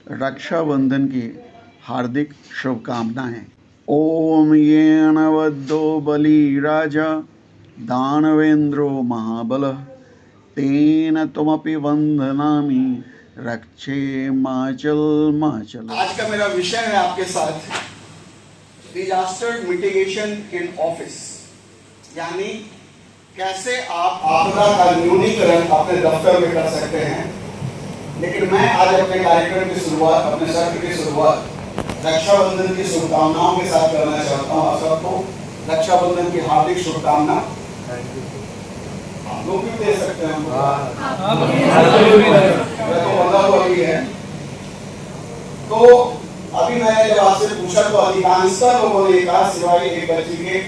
रक्षाबंधन की हार्दिक शुभकामनाएं। ओम येन वद्धो बलिराजा दानवेंद्रो महाबलः तेन तुमपि वंदनामि रक्षे माचल माचल। आज का मेरा विषय है आपके साथ डिजास्टर मिटिगेशन इन ऑफिस, यानी कैसे आप आपदा का न्यूनीकरण अपने दफ्तर में कर सकते हैं। लेकिन मैं आज अपने कार्यक्रम की शुरुआत, अपने सत्र की शुरुआत रक्षाबंधन की शुभकामनाओं के साथ करना चाहता हूँ। आप सबको रक्षाबंधन की हार्दिक शुभकामना। आप लोग भी दे सकते हैं, तो बंधा हुआ भी है। तो अभी मैंने जब आपसे पूछा तो अधिकांशतः लोगों ने कहा, सिवाय एक बच्ची के,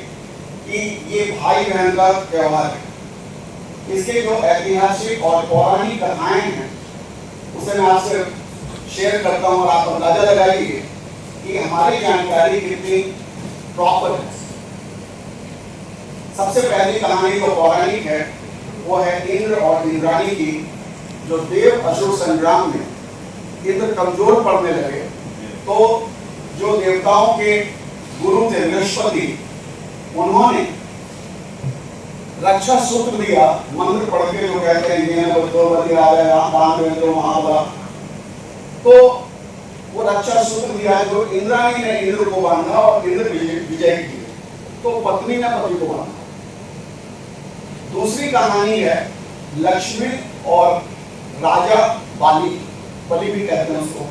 कि ये भाई बहन का त्योहार है। इसके जो ऐतिहासिक और पौराणिक कथाएं हैं उसे मैं आपसे शेयर करता हूं और आप अंदाजा लगाइए कि हमारी जानकारी कितनी प्रॉपर है। सबसे पहली कहानी जो पौराणिक है वो है इंद्र और इंद्राणी की। जो देव असुर संग्राम में इंद्र कमजोर पड़ने लगे तो जो देवताओं के गुरु थे बृहस्पति, उन्होंने रक्षा सूत्र दिया। मंत्र पढ़ के जो कहते हैं तो वो रक्षा सूत्र दिया जो इंद्राणी ने इंद्र को बांधा और इंद्र विजय की। तो पत्नी ने पति को बांधा। दूसरी कहानी है लक्ष्मी और राजा बाली, बलि भी कहते हैं उसको।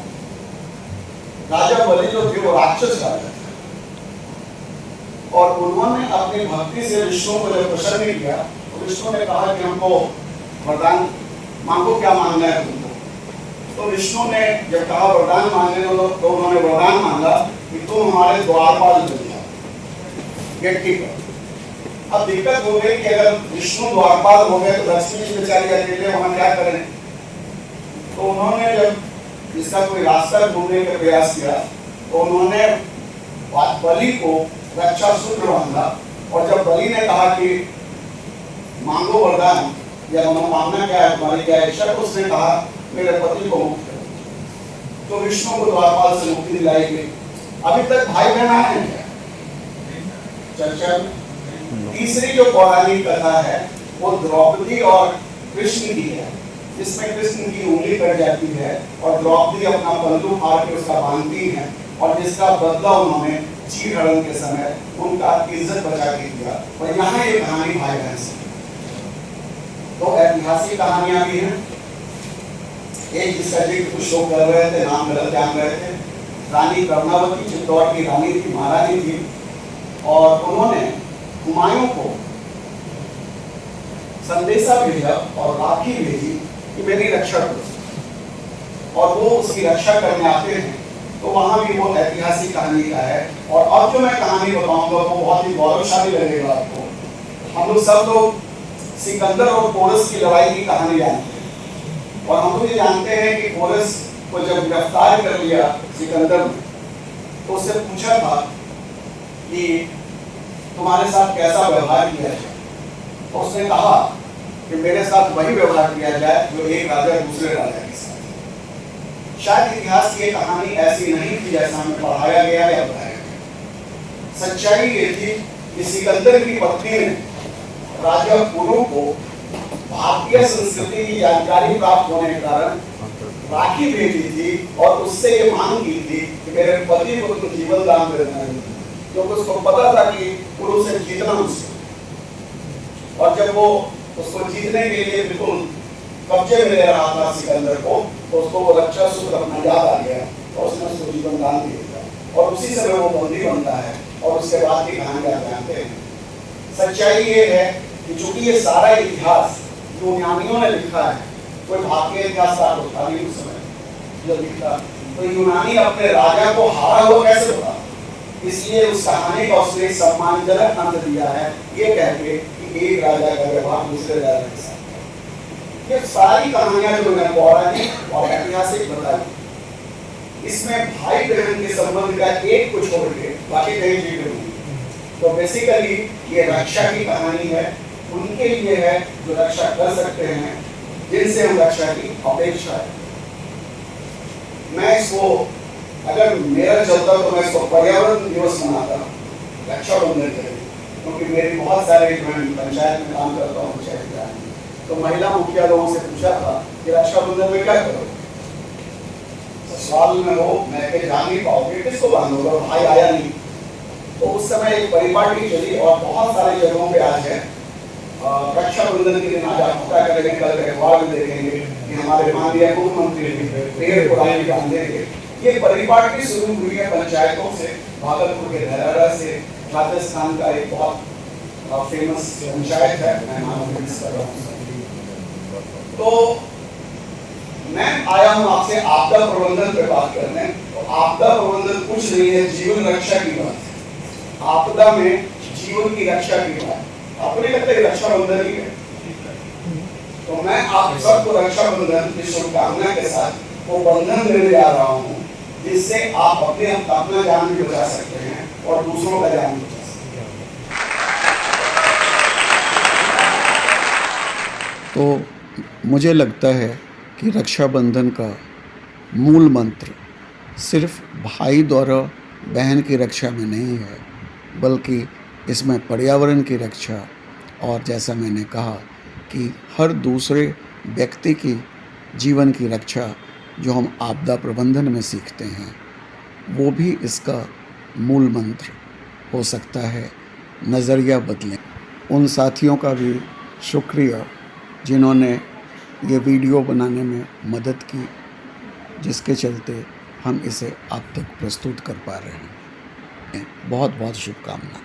राजा बलि जो थे वो राक्षस राजा थे और उन्होंने अपनी भक्ति से विष्णु को जब प्रसन्न किया तो विष्णु ने कहा कि हमको वरदान मांगो, क्या मांगना है तुमको। तो विष्णु ने जब कहा वरदान मांगने तो उन्होंने वरदान मांगा कि तुम हमारे द्वारपाल बन जाओ, गेट कीपर। अब दिक्कत हो गई कि अगर विष्णु द्वारपाल हो गए तो लक्ष्मी बेचारी अकेले वहां क्या करें। तो उन्होंने जब इसका कोई रास्ता ढूंढने का प्रयास किया तो उन्होंने बलि को रक्षा सूत्र बांधा। और जब बलि ने कहा कि मांगो वरदान या मनोकामना क्या है तुम्हारी, क्या इच्छा, तो उसने कहा मेरे पति को मुक्त करो। तो विष्णु को द्वारपाल से मुक्ति दिलाई गई। अभी तक भाई बहन आए हैं चर्चा में। तीसरी जो पौराणिक कथा है वो द्रौपदी और कृष्ण की है, जिसमें कृष्ण की उंगली कट जाती है और द्रौपदी अपना बंदूक फाड़ के उसका बांधती है और जिसका बदला उन्होंने चीरहरण के समय उनका इज्जत बचा के दिया। और यहाँ ये कहानी भाई बहन से। तो ऐतिहासिक कहानियां भी हैं। एक जिसका जिक्र कुछ लोग कर रहे थे, नाम गलत जान रहे थे। रानी कर्णावती चित्तौड़ की रानी थी, महारानी थी, और उन्होंने हुमायूं को संदेशा भेजा और राखी भेजी कि मेरी रक्षा करो। और वो उसकी रक्षा करने आते हैं। तो वहां भी वो ऐतिहासिक कहानी का है। और अब जो मैं कहानी बताऊंगा वो बहुत ही गौरवशाली लगेगा आपको। हम लोग सब लोग सिकंदर और पोरस की लड़ाई की कहानी जानते हैं और हम लोग ये जानते हैं कि पोरस को जब गिरफ्तार कर लिया सिकंदर ने तो उससे पूछा था कि तुम्हारे साथ कैसा व्यवहार किया जाए। तो उसने कहा कि मेरे साथ वही व्यवहार किया जाए जो एक राजा दूसरे राजा के साथ। शायद इतिहास की ये कहानी ऐसी नहीं थी जैसा हमें पढ़ाया गया या बताया गया। सच्चाई ये थी कि सिकंदर की पत्नी ने राजा पुरु को भारतीय संस्कृति की जानकारी प्राप्त होने के कारण राखी भेजी थी और उससे ये मांग की थी कि मेरे पति को तुम जीवन दान दे देना, क्योंकि उसको पता था कि पुरु से जीतना मुश्किल। और जब वो उसको जीतने के लिए बिल्कुल कब्जे में ले रहा था सिकंदर को, तो उसको वो रक्षा सूत्र अपना याद आ गया और उसने उसको जीवन दान दे दिया और उसी समय वो बंदी बनता है। और उसके बाद की कहानी आप जानते हैं। सच्चाई ये है कि चूंकि ये सारा इतिहास यूनानियों ने लिखा है, कोई भारतीय इतिहासकार होता नहीं उस समय जो लिखता, तो यूनानी अपने राजा को हारा हुआ कैसे होता। इसलिए उस कहानी का उसने सम्मानजनक अंत दिया है ये कह के कि एक राजा का व्यवहार दूसरे राजा के साथ। ये सारी कहानियां जो मैंने पौराणिक और ऐतिहासिक बताई, इसमें भाई बहन के संबंध का एक को छोड़ के बाकी कई जिक्र नहीं। तो बेसिकली ये रक्षा की कहानी है, उनके लिए है जो रक्षा कर सकते हैं, जिनसे हम रक्षा की अपेक्षा है। मैं इसको, अगर मेरा चलता तो मैं इसको पर्यावरण दिवस मनाता रक्षाबंधन के दिन, क्योंकि मेरी बहुत सारे, मैं पंचायत में काम करता हूँ पंचायत में, तो महिला मुखिया लोगों से पूछा था कि रक्षाबंधन में क्या करो, ससुराल में हो, मैं के जा नहीं पाओगे, किसको बांधोगे, भाई आया नहीं। तो उस समय एक परिपाटी चली और बहुत सारी जगहों पे आज है रक्षाबंधन के दिन आज आप पता करेंगे, कल अखबार में देखेंगे कि हमारे माननीय मुख्यमंत्री पेड़ पौधे बांधेंगे। ये परिपाटी शुरू हुई है पंचायतों से, भागलपुर के धरारा से, राजस्थान का एक बहुत फेमस पंचायत है, मैं नाम मिस कर रहा हूँ। तो मैं आया हूँ आपसे आपदा प्रबंधन पे बात करने। तो आपदा प्रबंधन कुछ नहीं है, जीवन रक्षा की बात है। आपदा में जीवन की रक्षा की बात, आपको नहीं लगता ये रक्षाबंधन ही है? तो मैं आप सबको रक्षाबंधन की शुभकामना के साथ वो बंधन देने जा रहा हूँ, जिससे आप अपना जान भी बचा सकते हैं और दूसरों का जान भी बचा सकते हैं। तो मुझे लगता है कि रक्षाबंधन का मूल मंत्र सिर्फ भाई द्वारा बहन की रक्षा में नहीं है, बल्कि इसमें पर्यावरण की रक्षा और जैसा मैंने कहा कि हर दूसरे व्यक्ति की जीवन की रक्षा जो हम आपदा प्रबंधन में सीखते हैं, वो भी इसका मूल मंत्र हो सकता है। नज़रिया बदलें। उन साथियों का भी शुक्रिया जिन्होंने ये वीडियो बनाने में मदद की, जिसके चलते हम इसे आप तक प्रस्तुत कर पा रहे हैं। बहुत बहुत शुभकामनाएं।